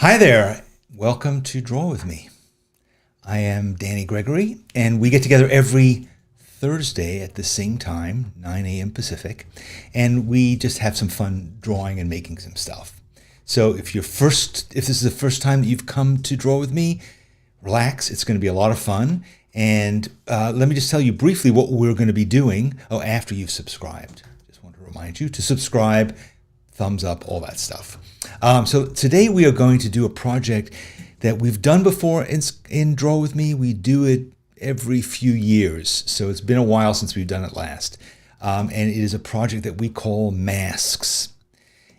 Hi there. Welcome to Draw With Me. I am Danny Gregory, and we get together every Thursday at the same time, 9 a.m. Pacific, and we just have some fun drawing and making some stuff. So if this is the first time that you've come to Draw With Me, relax. It's going to be a lot of fun. And let me just tell you briefly what we're going to be doing after you've subscribed. Just want to remind you to subscribe, thumbs up, all that stuff. So today we are going to do a project that we've done before in Draw With Me. We do it every few years, so it's been a while since we've done it last. And it is a project that we call Masks.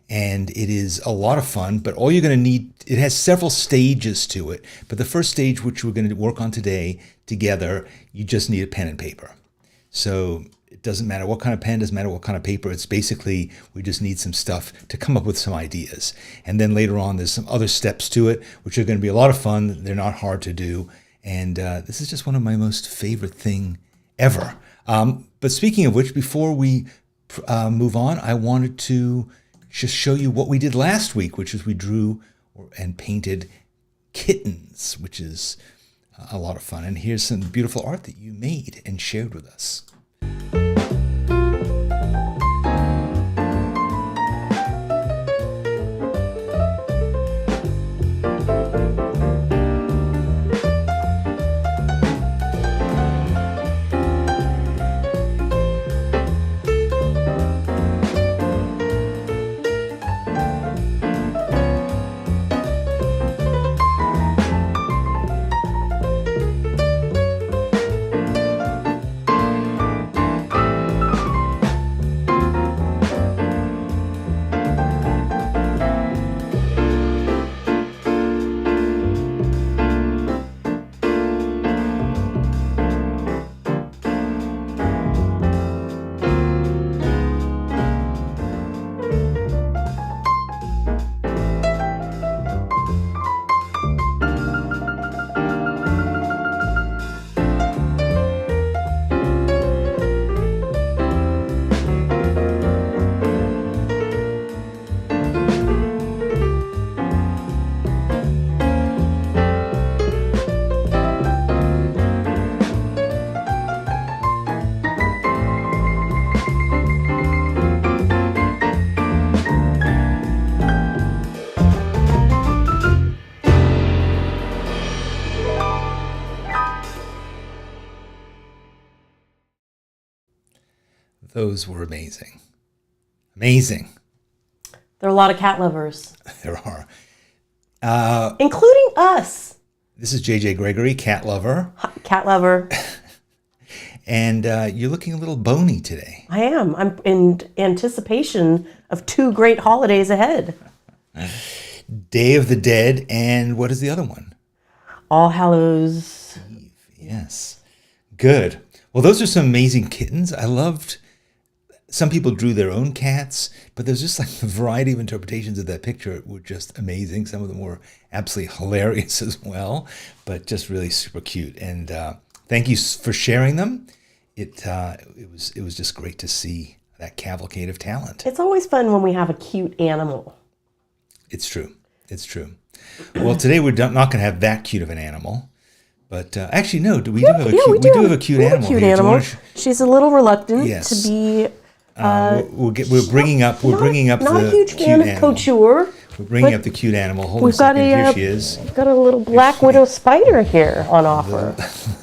And it is a lot of fun, but all you're going to need, it has several stages to it. But the first stage, which we're going to work on today together, you just need a pen and paper. So it doesn't matter what kind of pen, doesn't matter what kind of paper. It's basically, we just need some stuff to come up with some ideas. And then later on, there's some other steps to it, which are going to be a lot of fun. They're not hard to do. And this is just one of my most favorite thing ever. But speaking of which, before we move on, I wanted to just show you what we did last week, which is we drew and painted kittens, which is a lot of fun. And here's some beautiful art that you made and shared with us. Those were amazing. Amazing. There are a lot of cat lovers. There are. Including us. This is JJ Gregory, cat lover. Cat lover. And you're looking a little bony today. I am. I'm in anticipation of two great holidays ahead. Day of the Dead, and what is the other one? All Hallows Eve. Yes. Good. Well, those are some amazing kittens. I loved... Some people drew their own cats, but there's just like the variety of interpretations of that picture were just amazing. Some of them were absolutely hilarious as well, but just really super cute. And thank you for sharing them. It was just great to see that cavalcade of talent. It's always fun when we have a cute animal. It's true. It's true. Well, today we're not going to have that cute of an animal. But actually, no. We do have a cute animal. Cute animal. She's a little reluctant to be. We're bringing up not the a huge cute fan of animal. couture. We're bringing up the cute animal. Hold on a second. Here she is. We've got a little black widow spider here on offer.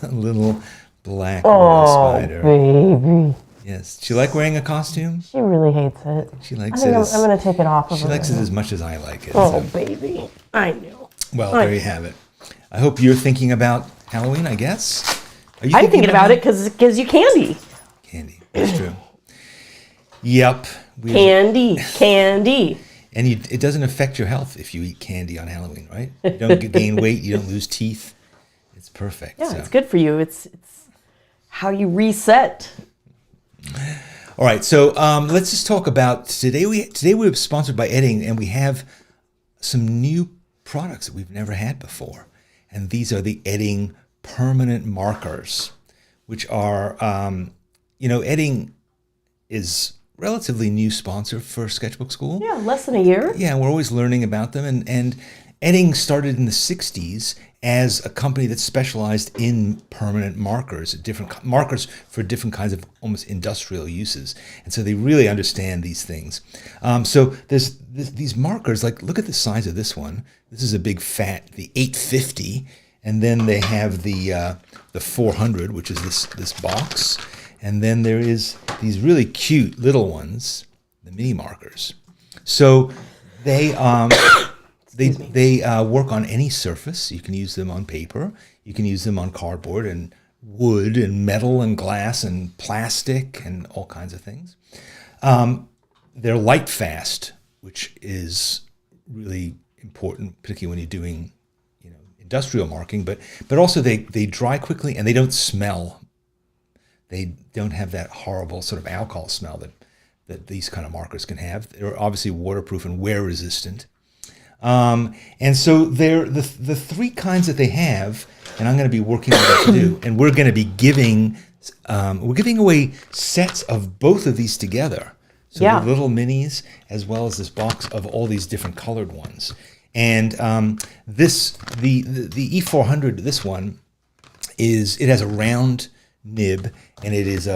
A little black widow spider. Baby. Yes. Do you like wearing a costume? She really hates it. She likes it. I'm going to take it off of her. She likes it as much as I like it. Oh, baby. I know. Well, there you have it. I hope you're thinking about Halloween, I guess. Are you I'm thinking about it because it gives you candy. Candy. That's true. Yep. Candy. And it doesn't affect your health if you eat candy on Halloween, right? You don't gain weight. You don't lose teeth. It's perfect. Yeah, it's good for you. It's how you reset. All right, so let's just talk about today. We're sponsored by Edding, and we have some new products that we've never had before. And these are the Edding permanent markers, which are, Edding is relatively new sponsor for Sketchbook Skool. Yeah, less than a year. Yeah, we're always learning about them. And Edding started in the 60s as a company that specialized in permanent markers, different markers for different kinds of almost industrial uses. And so they really understand these things. So there's these markers, like look at the size of this one. This is a big fat, the 850. And then they have the 400, which is this box. And then there is these really cute little ones, the mini markers. So they work on any surface. You can use them on paper. You can use them on cardboard and wood and metal and glass and plastic and all kinds of things. They're light fast, which is really important, particularly when you're doing industrial marking. But also they dry quickly and they don't smell. They don't have that horrible sort of alcohol smell that these kind of markers can have. They're obviously waterproof and wear resistant. And so they're the three kinds that they have, and I'm going to be working on what to do. And we're going to be giving away sets of both of these together. So the little minis, as well as this box of all these different colored ones. And the E400, this one it has a round nib, and it's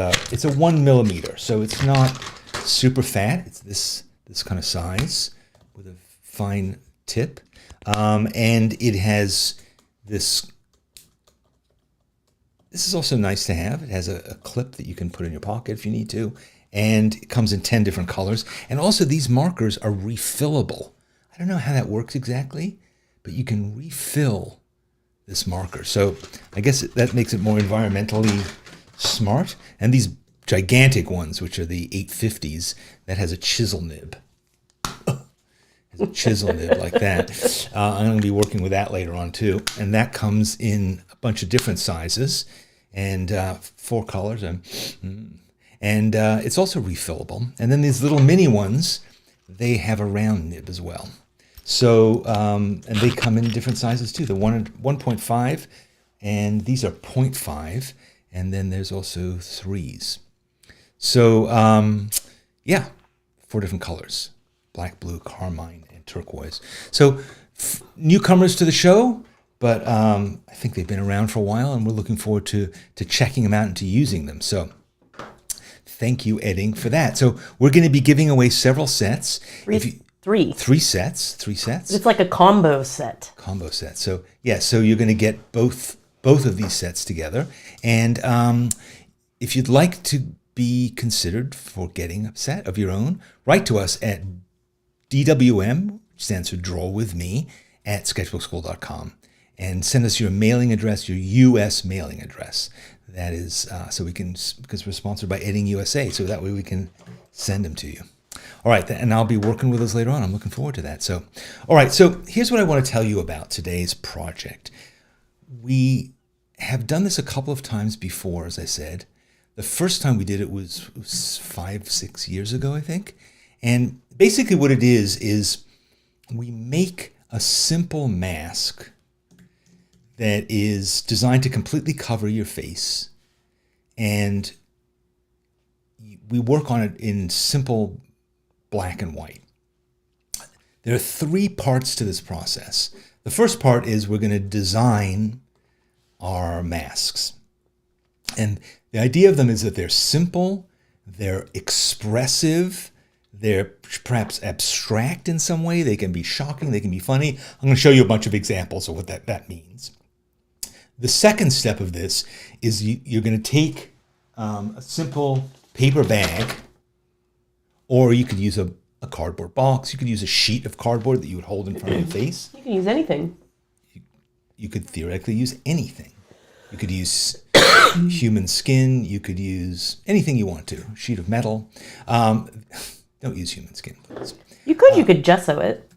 a 1 millimeter, so it's not super fat. It's this kind of size with a fine tip, and it has this. This is also nice to have. It has a clip that you can put in your pocket if you need to, and it comes in 10 different colors. And also these markers are refillable. I don't know how that works exactly, but you can refill this marker. So I guess that makes it more environmentally smart. And these gigantic ones, which are the 850s, that has a chisel nib. Has a chisel nib like that. I'm going to be working with that later on too. And that comes in a bunch of different sizes and 4 colors. And it's also refillable. And then these little mini ones, they have a round nib as well. So, and they come in different sizes too. The 1.5, and these are 0.5, and then there's also 3s. So, 4 different colors: black, blue, carmine, and turquoise. So, newcomers to the show, but I think they've been around for a while, and we're looking forward to checking them out and to using them. So, thank you, Edding, for that. So, we're going to be giving away several sets. Three sets. It's like a combo set. So so you're going to get both of these sets together. And if you'd like to be considered for getting a set of your own, write to us at DWM, which stands for Draw With Me, at sketchbookschool.com. And send us your mailing address, your U.S. mailing address. That is so we can, because we're sponsored by Edding USA, so that way we can send them to you. All right, and I'll be working with us later on. I'm looking forward to that. So, all right, so here's what I want to tell you about today's project. We have done this a couple of times before, as I said. The first time we did it was 5-6 years ago, I think. And basically what it is we make a simple mask that is designed to completely cover your face. And we work on it in simple black and white. There are 3 parts to this process. The first part is we're going to design our masks. And the idea of them is that they're simple, they're expressive, they're perhaps abstract in some way, they can be shocking, they can be funny. I'm going to show you a bunch of examples of what that means. The second step of this is you're going to take a simple paper bag, or you could use a cardboard box. You could use a sheet of cardboard that you would hold in front of your face. You can use anything. You could theoretically use anything. You could use human skin. You could use anything you want to. Sheet of metal. Don't use human skin, please. You could gesso it.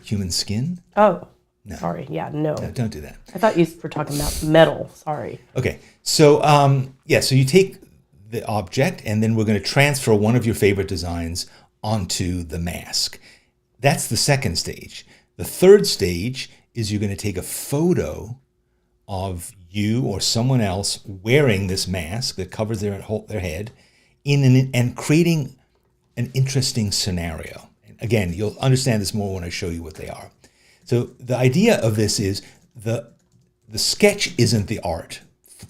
Human skin? Oh, no. Sorry. Yeah, no. Don't do that. I thought you were talking about metal. Sorry. Okay. So, so you take the object, and then we're going to transfer one of your favorite designs onto the mask. That's the second stage. The third stage is you're going to take a photo of you or someone else wearing this mask that covers their head and creating an interesting scenario. And again, you'll understand this more when I show you what they are. So the idea of this is the sketch isn't the art,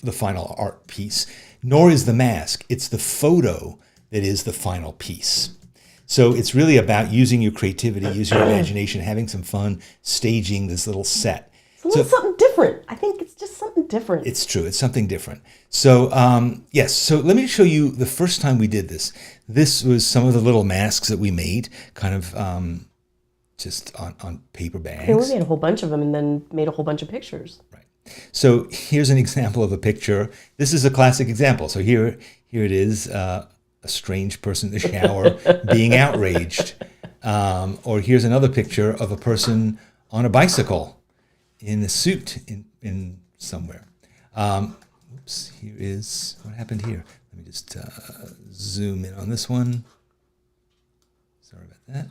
the final art piece, nor is the mask. It's the photo that is the final piece. So it's really about using your creativity, using your imagination, having some fun, staging this little set. It's a little something different. I think it's just something different. It's true. It's something different. So, yes. So let me show you the first time we did this. This was some of the little masks that we made, kind of just on paper bags. We made a whole bunch of them and then made a whole bunch of pictures. Right. So here's an example of a picture. This is a classic example. So here it is, a strange person in the shower being outraged. Or here's another picture of a person on a bicycle in a suit in somewhere. Oops, here is, what happened here? Let me just zoom in on this one. Sorry about that.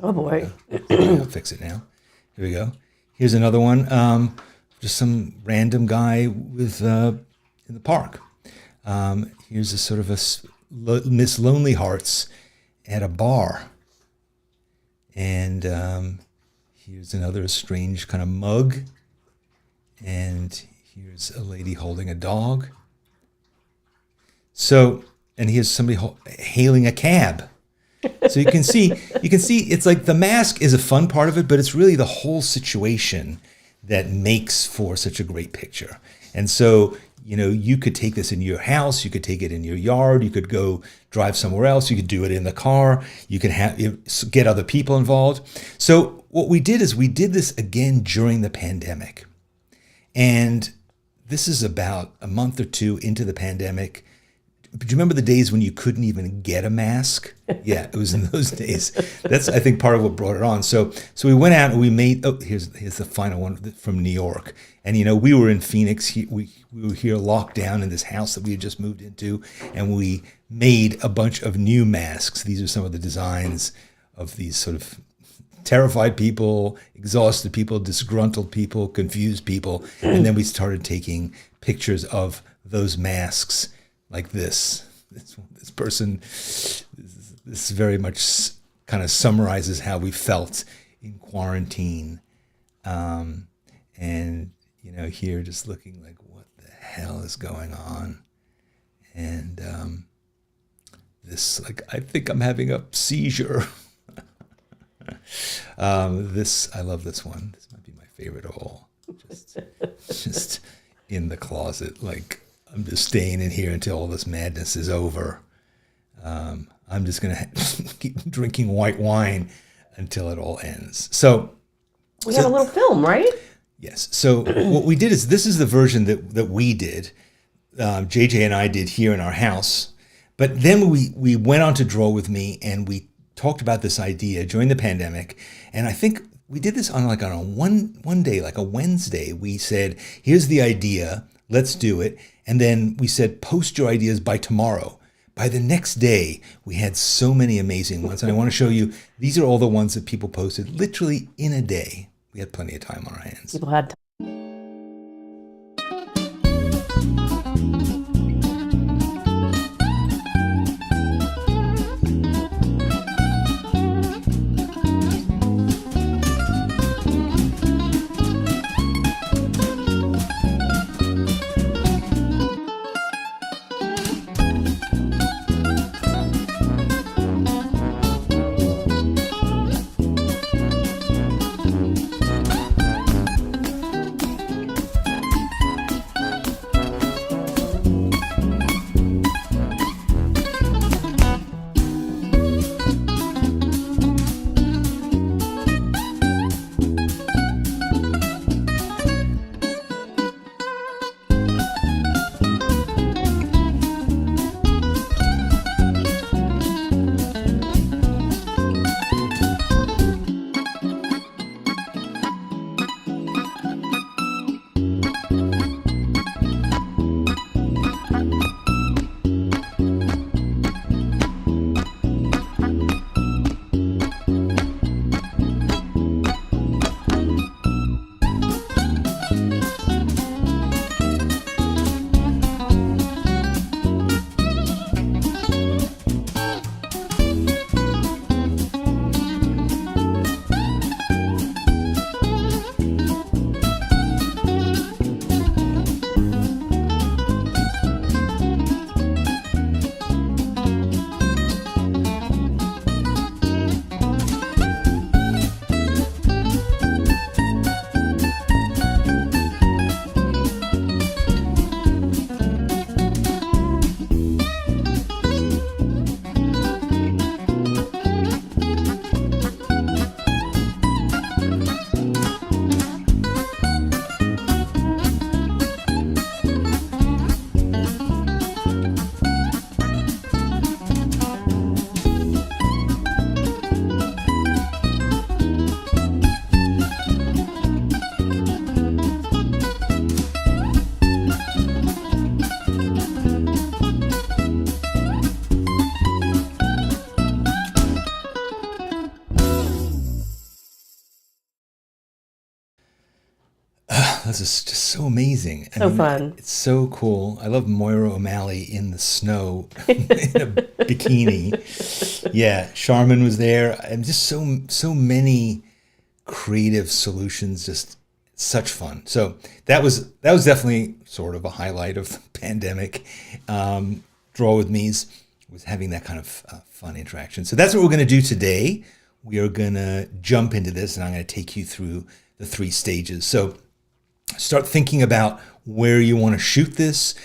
Oh boy. I'll fix it now. Here we go. Here's another one. Just some random guy with in the park. Here's a sort of a Miss Lonely Hearts at a bar. And here's another strange kind of mug. And here's a lady holding a dog. So, and here's somebody hailing a cab. So you can see it's like the mask is a fun part of it, but it's really the whole situation that makes for such a great picture. And so, you could take this in your house, you could take it in your yard, you could go drive somewhere else, you could do it in the car, you can get other people involved. So what we did is we did this again during the pandemic. And this is about a month or two into the pandemic. Do you remember the days when you couldn't even get a mask? Yeah, it was in those days. That's, I think, part of what brought it on. So we went out and we made, here's the final one from New York. And, we were in Phoenix. We were here locked down in this house that we had just moved into. And we made a bunch of new masks. These are some of the designs of these sort of terrified people, exhausted people, disgruntled people, confused people. And then we started taking pictures of those masks. Like this person, this very much kind of summarizes how we felt in quarantine. And, here just looking like, what the hell is going on? And this, like, I think I'm having a seizure. I love this one. This might be my favorite of all. Just in the closet, like, I'm just staying in here until all this madness is over. I'm just going to keep drinking white wine until it all ends. So we have a little film, right? Yes. So what we did is, this is the version that we did. JJ and I did here in our house. But then we went on to Draw With Me, and we talked about this idea during the pandemic. And I think we did this on a one day, like a Wednesday. We said, here's the idea. Let's do it. And then we said, post your ideas by tomorrow. By the next day, we had so many amazing ones. And I want to show you, these are all the ones that people posted literally in a day. We had plenty of time on our hands. People had time. this is just so amazing. So fun. It's so cool. I love Moira O'Malley in the snow in a bikini. Yeah, Charmin was there. And just so many creative solutions, just such fun. So that was definitely sort of a highlight of the pandemic. Draw with Me's was having that kind of fun interaction. So that's what we're going to do today. We are going to jump into this, and I'm going to take you through the 3 stages. So start thinking about where you want to shoot this.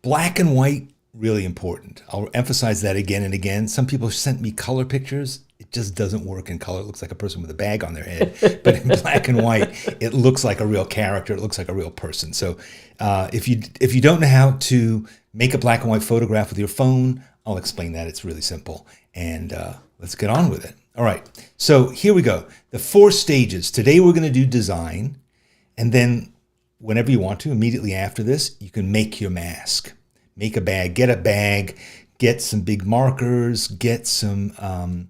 Black and white, really important. I'll emphasize that again and again. Some people sent me color pictures. It just doesn't work in color. It looks like a person with a bag on their head. But in black and white, it looks like a real character. It looks like a real person. So if you don't know how to make a black and white photograph with your phone, I'll explain that. It's really simple. And let's get on with it. All right. So here we go. The 4 stages. Today we're going to do design. And then whenever you want to, immediately after this, you can make your mask. Make a bag. Get some big markers. Get some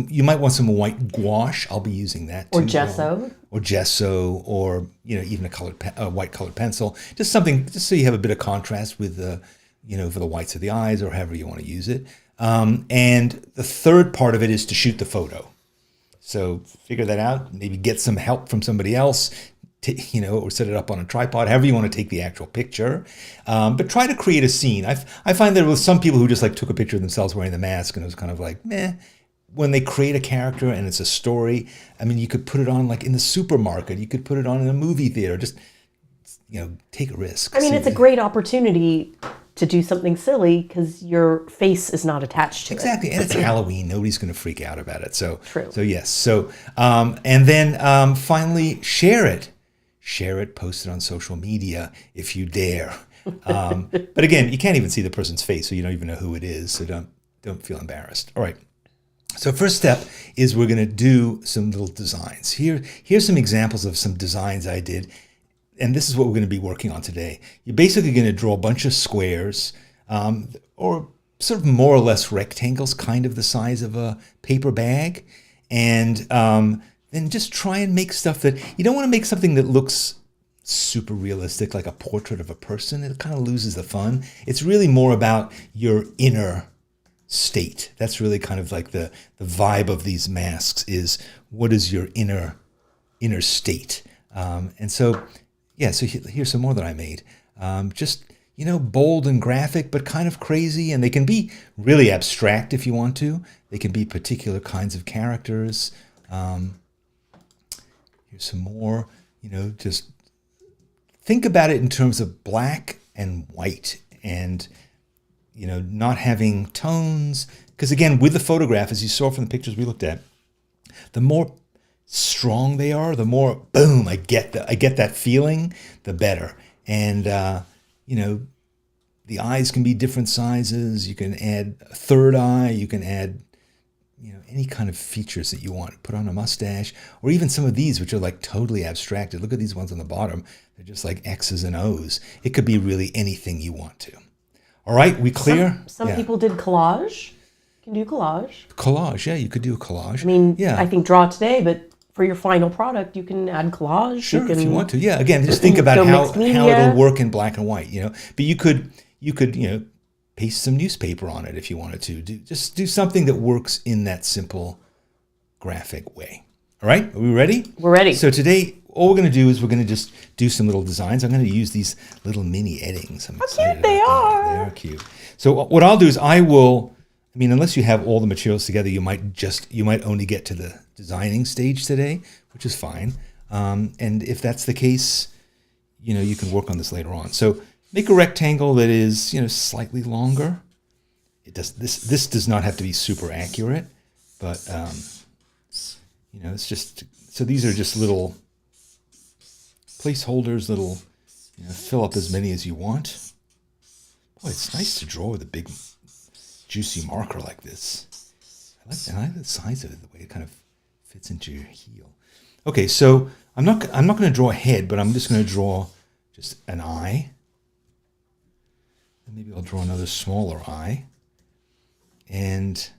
you might want some white gouache. I'll be using that too. Or gesso. Or even a white colored pencil. Just something, just so you have a bit of contrast with the, for the whites of the eyes, or however you want to use it. And the third part of it is to shoot the photo. So figure that out. Maybe get some help from somebody else, or set it up on a tripod, however you want to take the actual picture. But try to create a scene. I find there were some people who just took a picture of themselves wearing the mask, and it was kind of like, meh. When they create a character and it's a story, you could put it on in the supermarket. You could put it on in a movie theater. Just, take a risk. It's a great opportunity to do something silly because your face is not attached to it. Exactly. And it's Halloween. Nobody's going to freak out about it. So, True. So yes. So, and then finally, share it. Share it, post it on social media if you dare. But again, you can't even see the person's face, so you don't even know who it is. So don't feel embarrassed. All right. So first step is we're going to do some little designs. Here's some examples of some designs I did. And this is what we're going to be working on today. You're basically going to draw a bunch of squares, or sort of more or less rectangles, kind of the size of a paper bag. And then just try and make stuff that, you don't want to make something that looks super realistic, like a portrait of a person. It kind of loses the fun. It's really more about your inner state. That's really kind of like the vibe of these masks, is what is your inner state. And so, yeah, so here's some more that I made. Just, bold and graphic, but kind of crazy. And they can be really abstract if you want to. They can be particular kinds of characters. Here's some more, just think about it in terms of black and white, and not having tones. Because again, with the photograph, as you saw from the pictures we looked at, the more strong they are, the more boom, I get that feeling, the better. And the eyes can be different sizes. You can add a third eye. You can add any kind of features that you want. Put on a mustache, or even some of these, which are totally abstracted. Look at these ones on the bottom. They're just like X's and O's. It could be really anything you want to. All right, we clear? Some people did collage. You can do collage. Collage, yeah, you could do a collage. I think draw today, but for your final product, you can add collage. Sure, if you want to. Yeah, again, just think about how it'll work in black and white, But you could paste some newspaper on it if you wanted to. Just do something that works in that simple graphic way. All right, are we ready? We're ready. So today, all we're going to do is we're going to just do some little designs. I'm going to use these little mini eddings. I'm excited cute they are. They are cute. So what I'll do is unless you have all the materials together, you might only get to the designing stage today, which is fine. And if that's the case, you can work on this later on. So make a rectangle that is, slightly longer. This does not have to be super accurate, but it's just, so these are just little placeholders, little, fill up as many as you want. Boy, it's nice to draw with a big, juicy marker like this. I like the size of it, the way it kind of fits into your heel. Okay, so I'm not going to draw a head, but I'm just going to draw just an eye. And maybe I'll draw another smaller eye. And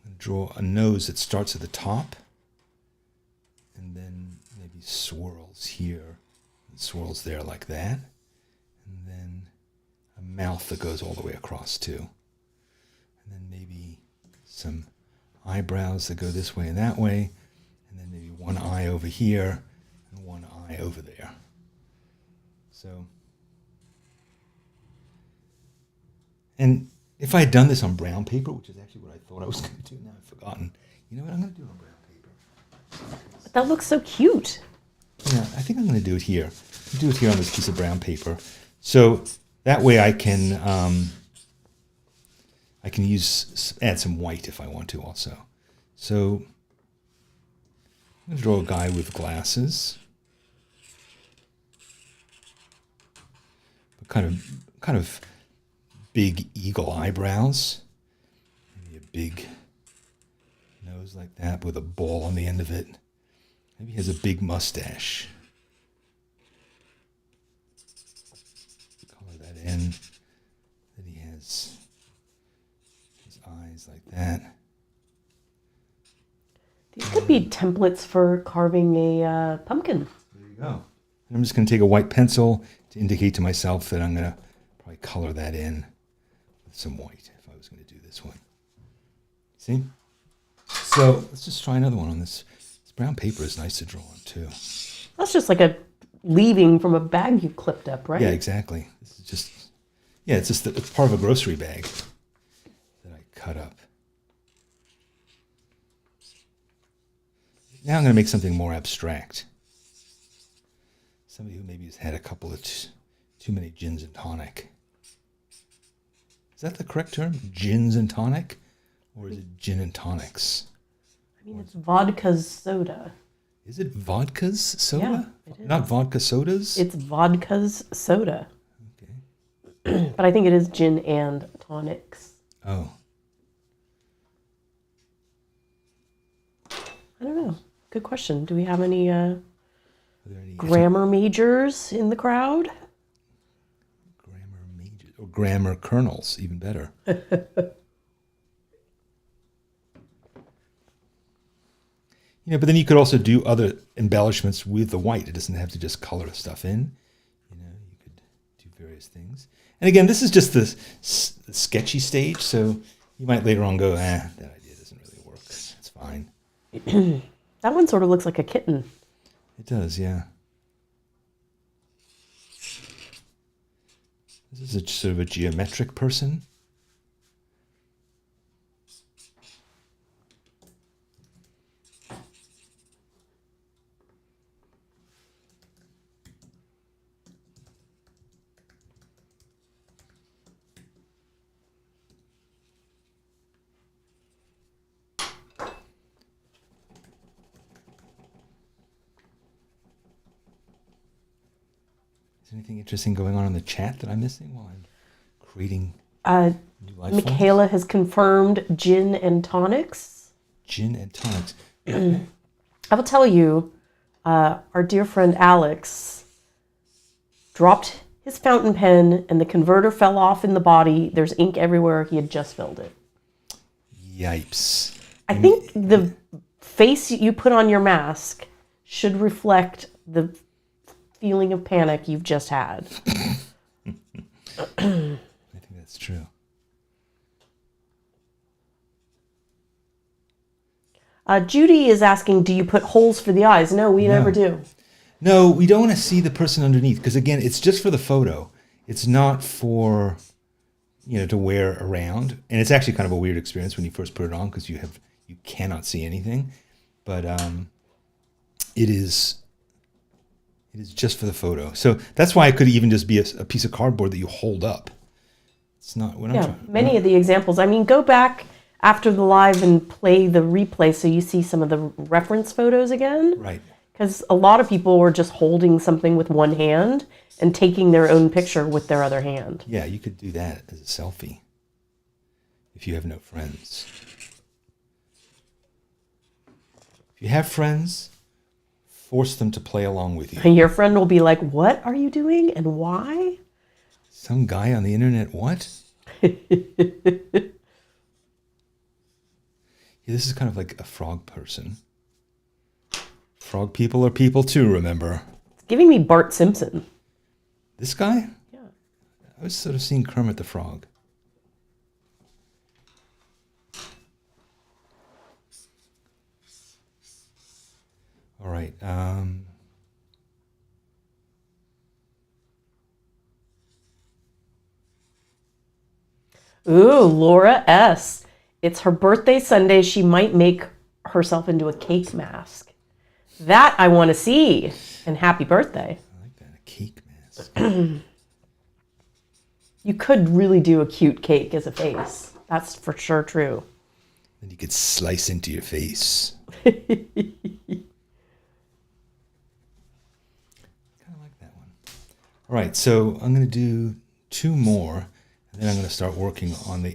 I'm going to draw a nose that starts at the top. And then maybe swirls here and swirls there like that. And then a mouth that goes all the way across too. And then maybe some eyebrows that go this way and that way. And then maybe one eye over here and one eye over there. So, and if I had done this on brown paper, which is actually what I thought I was going to do, now I've forgotten. You know what? I'm going to do it on brown paper. That looks so cute. Yeah, I think I'm going to do it here. I'll do it here on this piece of brown paper. So that way I can add some white if I want to also. So I'm going to draw a guy with glasses. But kind of big eagle eyebrows. Maybe a big nose like that with a ball on the end of it. Maybe he has a big mustache. Color that in. Then he has his eyes like that. These could be templates for carving a pumpkin. There you go. And I'm just going to take a white pencil to indicate to myself that I'm going to probably color that in with some white if I was going to do this one. See? So let's just try another one on this. This brown paper is nice to draw on too. That's just like a leaving from a bag you clipped up, right? Yeah, exactly. This is just, yeah, it's part of a grocery bag that I cut up. Now I'm going to make something more abstract. Somebody who maybe has had a couple of too many gins and tonic. Is that the correct term? Gins and tonic? Or is it gin and tonics? I mean, it's vodka soda. Is it vodka's soda? Yeah, it is. Not vodka sodas? It's vodka's soda. Okay. But I think it is gin and tonics. Oh. I don't know. Good question. Do we have any Are there any grammar majors in the crowd? grammar majors or grammar kernels? Even better. You know, but then you could also do other embellishments with the white. It doesn't have to just color stuff in. You know, you could do various things. And again, this is just the sketchy stage, so you might later on go, that idea doesn't really work. It's fine. That one sort of looks like a kitten. It does, yeah. This is a sort of a geometric person. Is anything interesting going on in the chat that I'm missing while I'm creating new life forms? Michaela has confirmed gin and tonics. Gin and tonics. I will tell you, our dear friend Alex dropped his fountain pen and the converter fell off in the body. There's ink everywhere. He had just filled it. Yipes. I think the face you put on your mask should reflect the feeling of panic you've just had. I think that's true. Judy is asking, do you put holes for the eyes? No, we never do. No, we don't want to see the person underneath because, again, it's just for the photo. It's not for, to wear around. And it's actually kind of a weird experience when you first put it on because you cannot see anything. But it is just for the photo. So that's why it could even just be a piece of cardboard that you hold up. It's not. Many of the examples. I mean, go back after the live and play the replay so you see some of the reference photos again. Right. Because a lot of people were just holding something with one hand and taking their own picture with their other hand. Yeah, you could do that as a selfie if you have no friends. If you have friends, force them to play along with you. And your friend will be like, what are you doing and why? Some guy on the internet, what? Yeah, this is kind of like a frog person. Frog people are people too, remember? It's giving me Bart Simpson. This guy? Yeah. I was sort of seeing Kermit the Frog. All right. Ooh, Laura S. It's her birthday Sunday. She might make herself into a cake mask. That I want to see. And happy birthday. I like that, a cake mask. You could really do a cute cake as a face. That's for sure true. Then you could slice into your face. Kind of like that one. All right, so I'm going to do 2 more, and then I'm going to start working on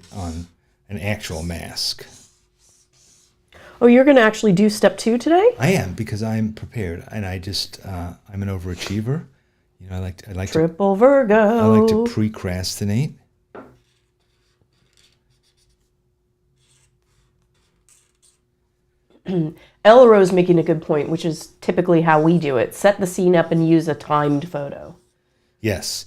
an actual mask. Oh, you're going to actually do step 2 today? I am, because I'm prepared, and I'm an overachiever. You know, I like Triple Virgo. I like to procrastinate. Ella Rose making a good point, which is typically how we do it. Set the scene up and use a timed photo. Yes.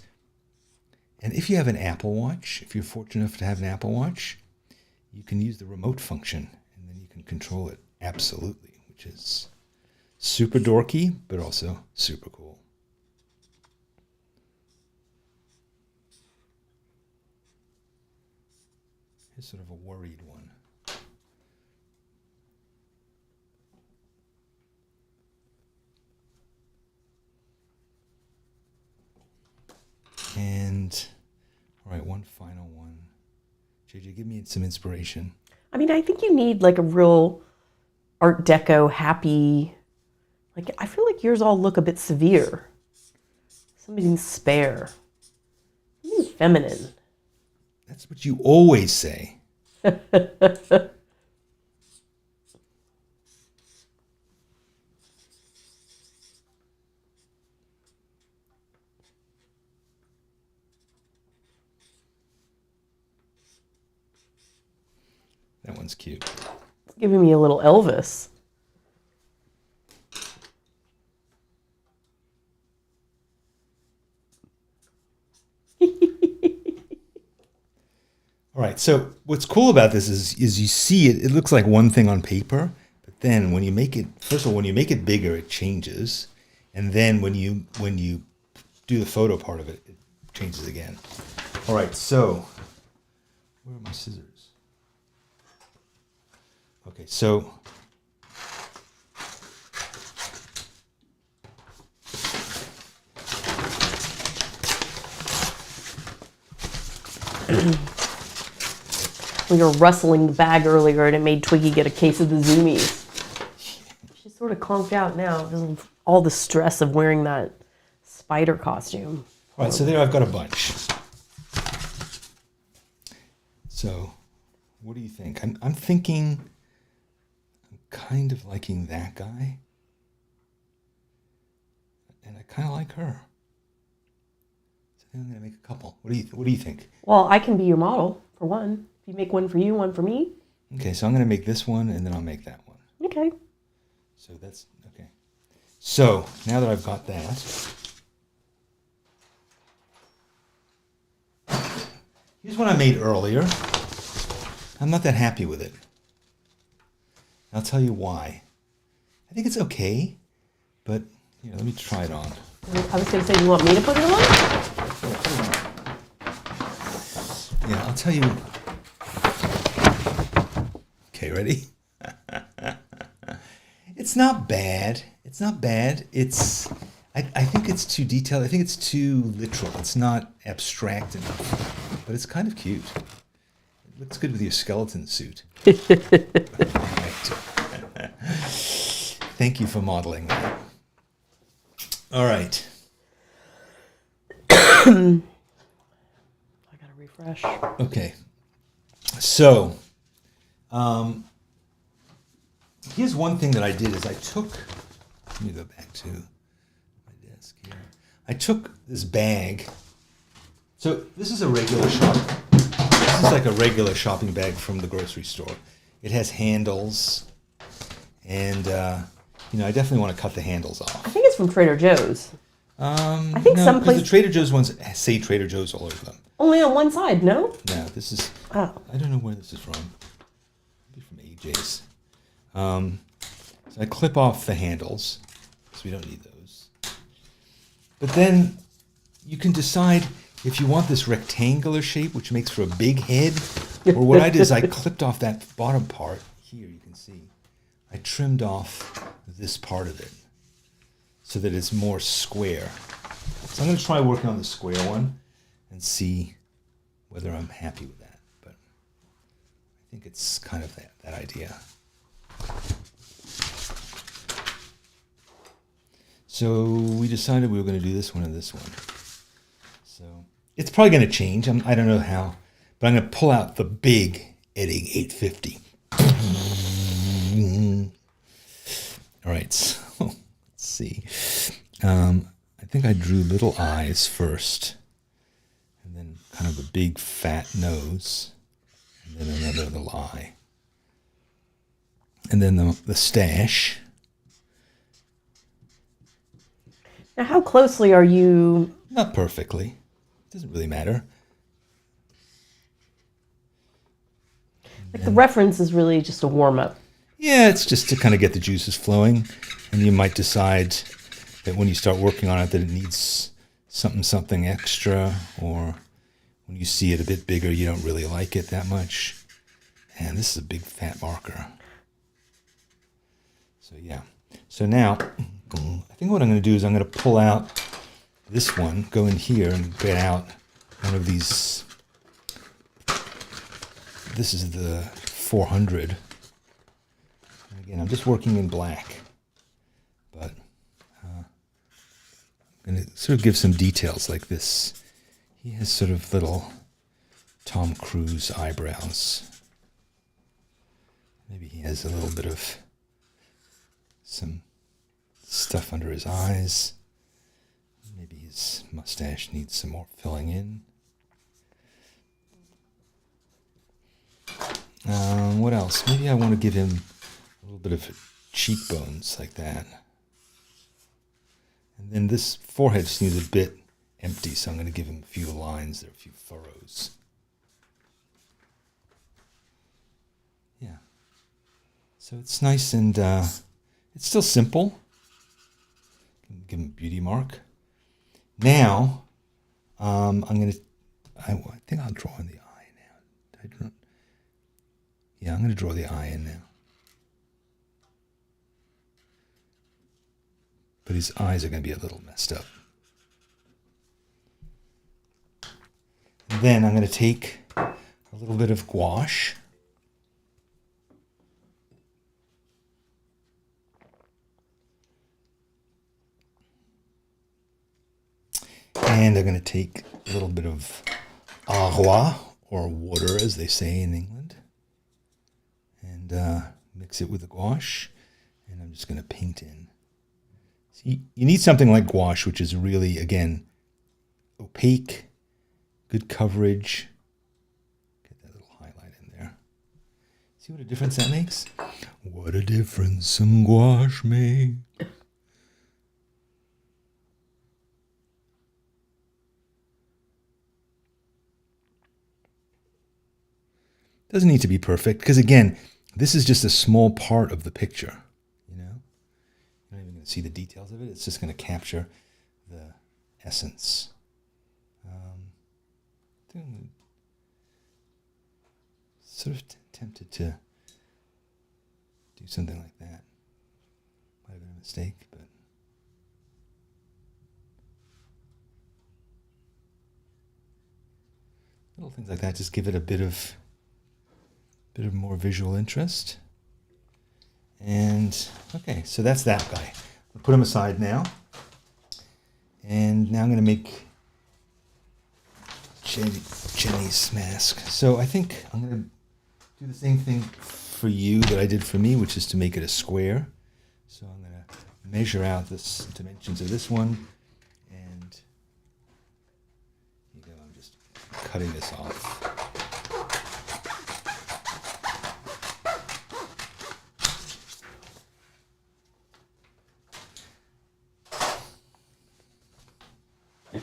And if you have an Apple Watch, if you're fortunate enough to have an Apple Watch, you can use the remote function, and then you can control it absolutely, which is super dorky, but also super cool. Here's sort of a worried one. And, all right, one final one. JJ, give me some inspiration. I mean, I think you need like a real Art Deco happy, like I feel like yours all look a bit severe. Something spare. Something feminine. That's what you always say. That one's cute. It's giving me a little Elvis. All right, so what's cool about this is you see it, it looks like one thing on paper, but then when you make it, first of all, when you make it bigger, it changes. And then when you do the photo part of it, it changes again. All right, so where are my scissors? Okay, so We were rustling the bag earlier and it made Twiggy get a case of the Zoomies. She's sort of conked out now because of all the stress of wearing that spider costume. all right, so there I've got a bunch. So what do you think? I'm thinking I'm kind of liking that guy. And I kind of like her. So I think I'm going to make a couple. What do you think? Well, I can be your model for one. If you make one for you, one for me. Okay, so I'm going to make this one, and then I'll make that one. Okay. So that's, okay. So now that I've got that, here's one I made earlier. I'm not that happy with it. I'll tell you why. I think it's okay, but here, let me try it on. I was going to say, you want me to put it on? Yeah, I'll tell you. Okay, ready? It's not bad. It's not bad. I think it's too detailed. I think it's too literal. It's not abstract enough, but it's kind of cute. It looks good with your skeleton suit. Thank you for modeling that. All right. I gotta refresh. Okay. So, here's one thing that I did is I took, let me go back to my desk here. I took this bag. So this is a regular this is like a regular shopping bag from the grocery store. It has handles and I definitely want to cut the handles off. I think it's from Trader Joe's. I think no, some because place- the Trader Joe's ones say Trader Joe's all over them. Only on one side, no? No, this is. Oh. I don't know where this is from. Maybe from AJ's. So I clip off the handles because we don't need those. But then you can decide if you want this rectangular shape, which makes for a big head, or what I did is I clipped off that bottom part. Here you can see. I trimmed off this part of it so that it's more square. So I'm going to try working on the square one and see whether I'm happy with that. But I think it's kind of that idea. So we decided we were going to do this one and this one. So it's probably going to change. I don't know how, but I'm going to pull out the big edding 850. All right, so let's see. I think I drew little eyes first, and then kind of a big fat nose, and then another little eye. And then the stash. Now, how closely are you? Not perfectly. It doesn't really matter. Like the reference is really just a warm-up. Yeah, it's just to kind of get the juices flowing, and you might decide that when you start working on it that it needs something extra, or when you see it a bit bigger, you don't really like it that much. And this is a big fat marker. So yeah. So now, I think what I'm going to do is I'm going to pull out this one, go in here and get out one of these. This is the 400. And again, I'm just working in black, but I'm going to sort of give some details like this. He has sort of little Tom Cruise eyebrows. Maybe he has a little bit of some stuff under his eyes. Maybe his mustache needs some more filling in. What else? Maybe I want to give him a little bit of cheekbones like that. And then this forehead just needs a bit empty, so I'm going to give him a few lines there, a few furrows. Yeah. So it's nice and it's still simple. Give him a beauty mark. Now, I think I'll draw in the eye now. Yeah, I'm going to draw the eye in now. But his eyes are going to be a little messed up. And then I'm going to take a little bit of gouache. And I'm going to take a little bit of agua, or water as they say in England, and mix it with the gouache, and I'm just going to paint in. See, you need something like gouache, which is really, again, opaque, good coverage. Get that little highlight in there. See what a difference that makes? What a difference some gouache makes. Doesn't need to be perfect, because again, this is just a small part of the picture, You're not even going to see the details of it. It's just going to capture the essence. Sort of tempted to do something like that. Might have been a mistake, but little things like that just give it a bit of more visual interest. And okay, so that's that guy. I'll put him aside now. And now I'm going to make Jenny's mask. So I think I'm going to do the same thing for you that I did for me, which is to make it a square. So I'm going to measure out the dimensions of this one. And I'm just cutting this off.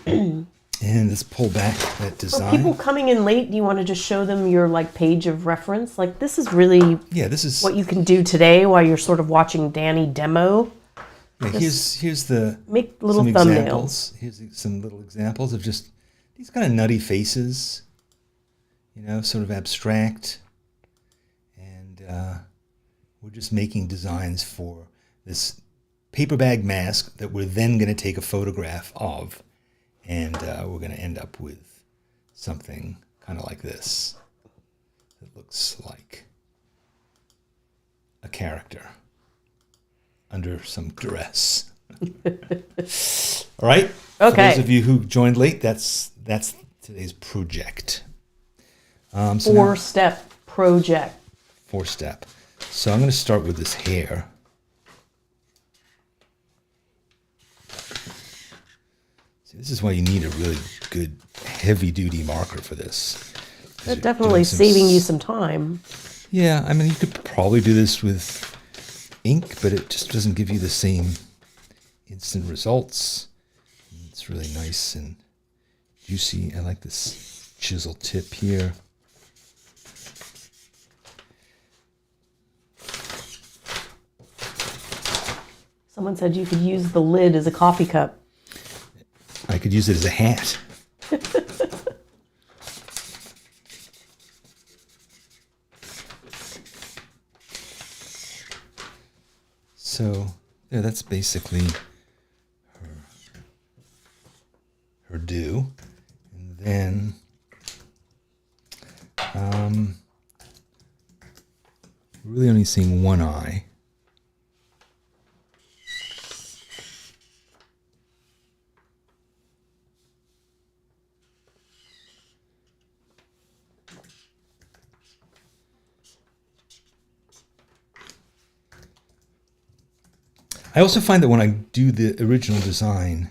And let's pull back that For design. people coming in late, do you want to just show them your page of reference? This is really This is what you can do today while you're sort of watching Danny demo. here's the Make little some thumbnails. examples. Here's some little examples of just these kind of nutty faces, sort of abstract, and we're just making designs for this paper bag mask that we're then going to take a photograph of, and we're going to end up with something kind of like this that looks like a character under some duress. All right. Okay. For those of you who joined late, that's today's project. Four-step project. 4-step. So I'm going to start with this hair. See, this is why you need a really good heavy-duty marker for this. That's definitely saving you some time. Yeah, I mean, you could probably do this with ink, but it just doesn't give you the same instant results. It's really nice and juicy. I like this chisel tip here. Someone said you could use the lid as a coffee cup. I could use it as a hat. So, yeah, that's basically her do. And then really only seeing one eye. I also find that when I do the original design,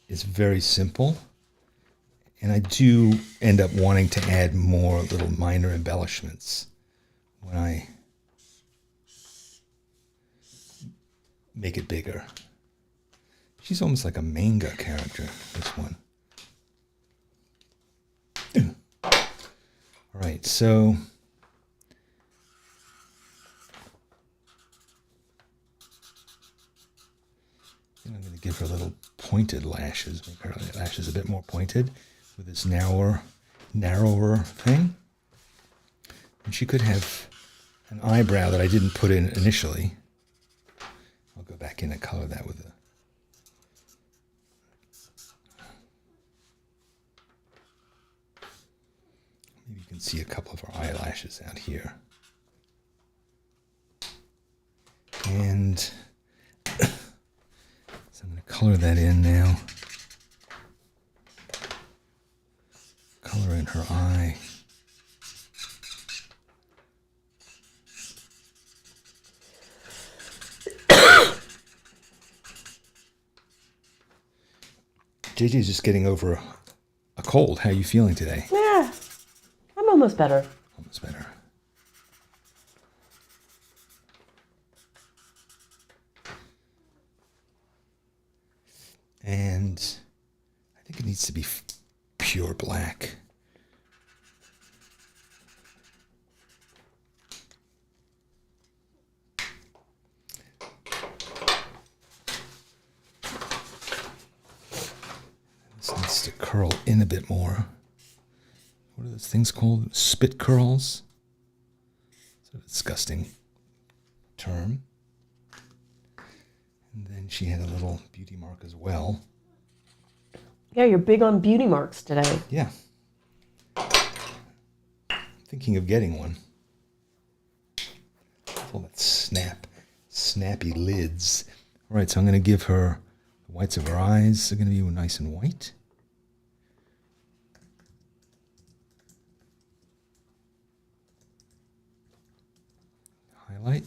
it's very simple. And I do end up wanting to add more little minor embellishments when I make it bigger. She's almost like a manga character, this one. All right, so I'm going to give her little pointed lashes, make her lashes a bit more pointed with this narrower thing. And she could have an eyebrow that I didn't put in initially. I'll go back in and color that with a... Maybe you can see a couple of her eyelashes out here. And so I'm going to color that in now. Color in her eye. JJ's just getting over a cold. How are you feeling today? Yeah, I'm almost better. Almost better. And I think it needs to be pure black. This needs to curl in a bit more. What are those things called? Spit curls? It's a disgusting term. And then she had a little beauty mark as well. Yeah, you're big on beauty marks today. Yeah. Thinking of getting one. All that snappy lids. All right, so I'm going to give her the whites of her eyes. They're going to be nice and white. Highlight.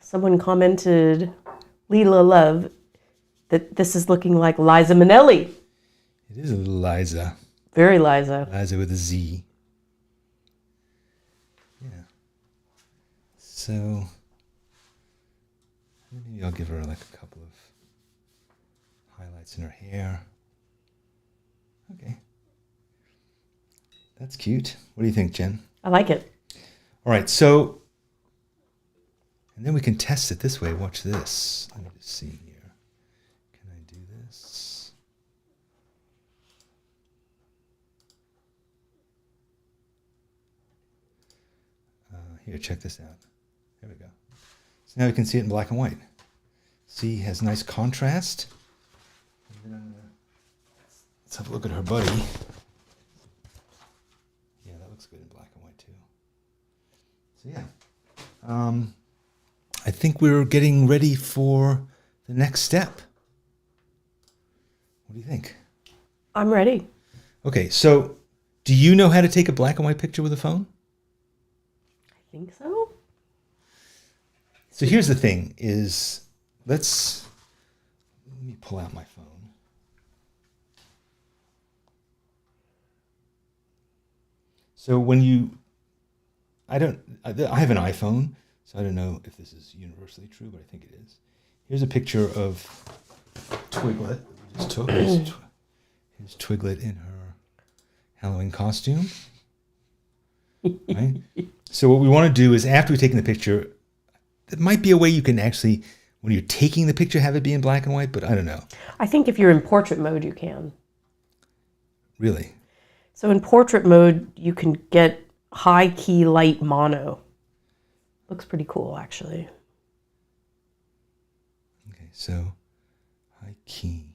Someone commented, Leela Love, that this is looking like Liza Minnelli. It is a little Liza. Very Liza. Liza with a Z. Yeah. So maybe I'll give her like a couple of highlights in her hair. Okay. That's cute. What do you think, Jen? I like it. All right, so, and then we can test it this way. Watch this. Let me just see here. Can I do this? Here, check this out. There we go. So now we can see it in black and white. See, it has nice contrast. And then let's have a look at her buddy. Yeah, that looks good in black and white too. So yeah, I think we're getting ready for the next step. What do you think? I'm ready. Okay, so do you know how to take a black and white picture with a phone? I think so. So here's the thing is, let me pull out my phone. So when I have an iPhone, so I don't know if this is universally true, but I think it is. Here's a picture of Twiglet that we just took. Here's Twiglet in her Halloween costume. Right? So what we want to do is, after we've taken the picture, there might be a way you can actually, when you're taking the picture, have it be in black and white, but I don't know. I think if you're in portrait mode, you can. Really? So in portrait mode, you can get high key light mono. Looks pretty cool, actually. Okay, so high key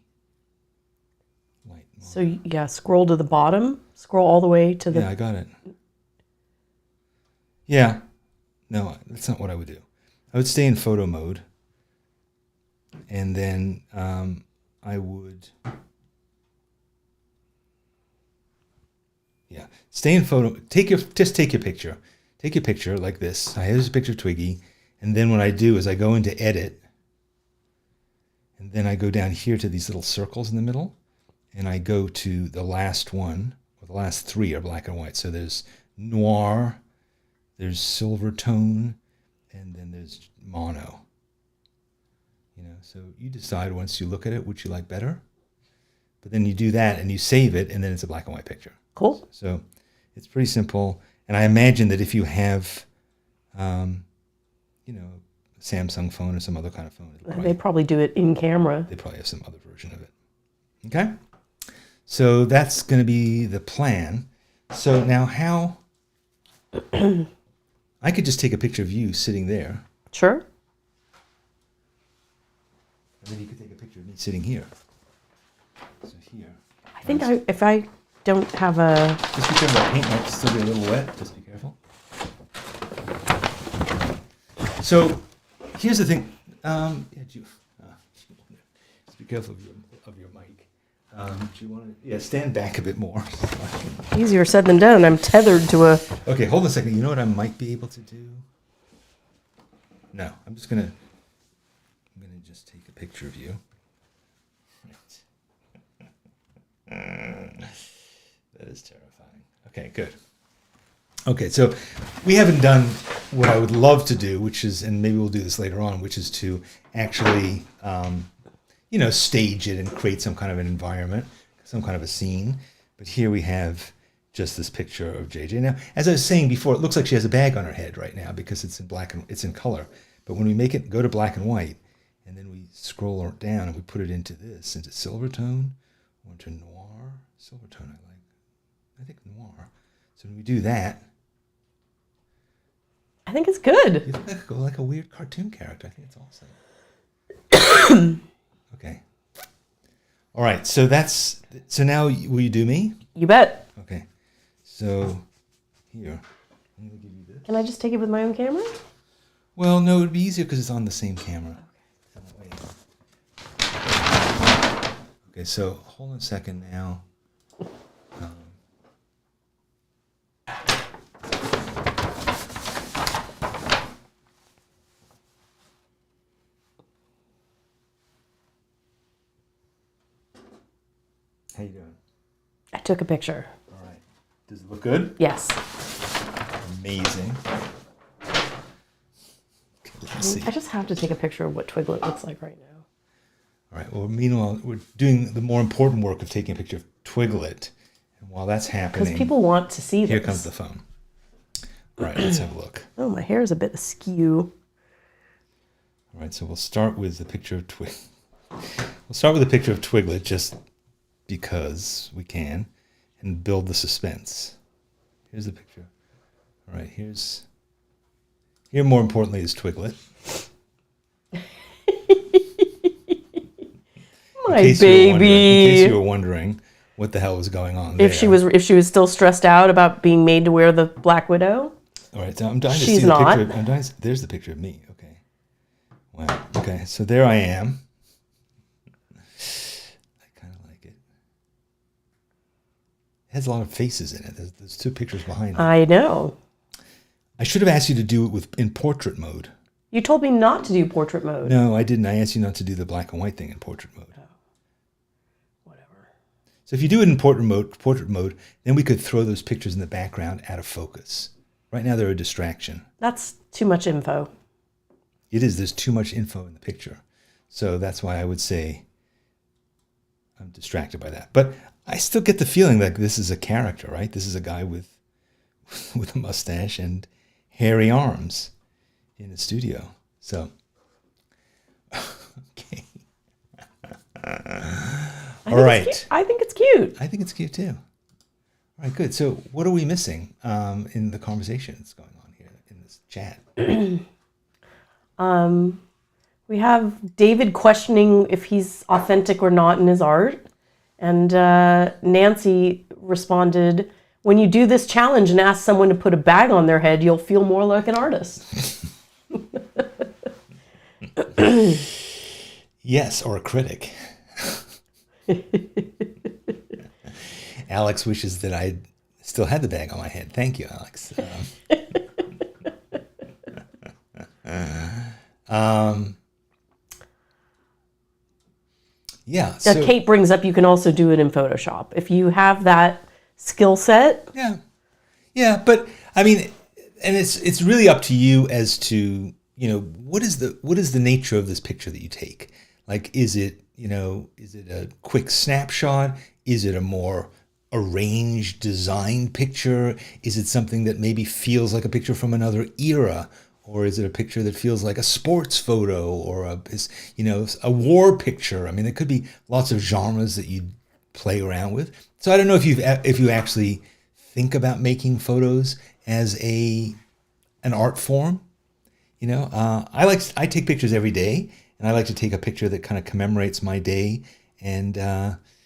light mono. So yeah, scroll to the bottom. Scroll all the way to the... Yeah, I got it. Yeah. No, that's not what I would do. I would stay in photo mode. And then I would... Yeah, stay in photo. Just take your picture. Take your picture like this. Here's a picture of Twiggy, and then what I do is I go into edit, and then I go down here to these little circles in the middle, and I go to the last one, or the last three are black and white. So there's noir, there's silver tone, and then there's mono. You know, so you decide once you look at it which you like better, but then you do that and you save it, and then it's a black and white picture. Cool. So it's pretty simple. And I imagine that if you have, a Samsung phone or some other kind of phone, They probably do it in camera. they probably have some other version of it. Okay? So that's going to be the plan. So now how... I could just take a picture of you sitting there. Sure. And then you could take a picture of me sitting here. So here. I think if I don't have a... Just be careful, that paint might still be a little wet. Just be careful. So, here's the thing. Just be careful of your mic. Do you want to... Yeah, stand back a bit more. Easier said than done. I'm tethered to a... Okay, hold on a second. You know what I might be able to do? No, I'm gonna just take a picture of you. That is terrifying. Okay, good. Okay, so we haven't done what I would love to do, which is, and maybe we'll do this later on, which is to actually, stage it and create some kind of an environment, some kind of a scene. But here we have just this picture of JJ. Now, as I was saying before, it looks like she has a bag on her head right now because it's in black and it's in color. But when we make it go to black and white, and then we scroll it down and we put it into silver tone, or into noir. Silver tone I think noir. So when we do that, I think it's good. you look like a weird cartoon character. I think it's awesome. Okay. All right. So now will you do me? You bet. Okay. So here, I'm gonna give you this. Can I just take it with my own camera? Well, no, it'd be easier because it's on the same camera. Okay, so hold on a second now. How you doing? I took a picture. All right. Does it look good? Yes. Amazing. Let's see. I just have to take a picture of what Twiglet looks like right now. All right. Well, meanwhile, we're doing the more important work of taking a picture of Twiglet. And while that's happening, Because people want to see this. here comes the phone. All right. Let's have a look. Oh, my hair is a bit askew. All right. So we'll start with the picture of Twiglet. We'll start with a picture of Twiglet just because we can and build the suspense. Here's the picture. All right. Here, more importantly, is Twiglet. My in baby. case you were wondering what the hell was going on there. If she was still stressed out about being made to wear the Black Widow. All right, so I'm dying to She's see the not. picture. There's the picture of me. Okay. Wow. Okay, so there I am. I kind of like it. It has a lot of faces in it. There's two pictures behind it. I know. I should have asked you to do it in portrait mode. You told me not to do portrait mode. No, I didn't. I asked you not to do the black and white thing in portrait mode. Oh. Whatever. So if you do it in portrait mode, then we could throw those pictures in the background out of focus. Right now they're a distraction. That's too much info. It is. There's too much info in the picture. So that's why I would say I'm distracted by that. But I still get the feeling like this is a character, right? This is a guy with a mustache and hairy arms in the studio. So, okay. All right. I think it's cute. I think it's cute too. All right, good. So what are we missing in the conversation that's going on here in this chat? We have David questioning if he's authentic or not in his art. And Nancy responded, when you do this challenge and ask someone to put a bag on their head, you'll feel more like an artist. Yes, or a critic. Alex wishes that I still had the bag on my head. Thank you, Alex. Yeah. So, Kate brings up you can also do it in Photoshop. If you have that skill set. Yeah. Yeah, but I mean, and it's really up to you as to, what is the nature of this picture that you take? Like, is it a quick snapshot? Is it a more arranged design picture? Is it something that maybe feels like a picture from another era? Or is it a picture that feels like a sports photo or a war picture? I mean, there could be lots of genres that you play around with. So I don't know if you actually think about making photos as an art form. I take pictures every day, and I like to take a picture that kind of commemorates my day and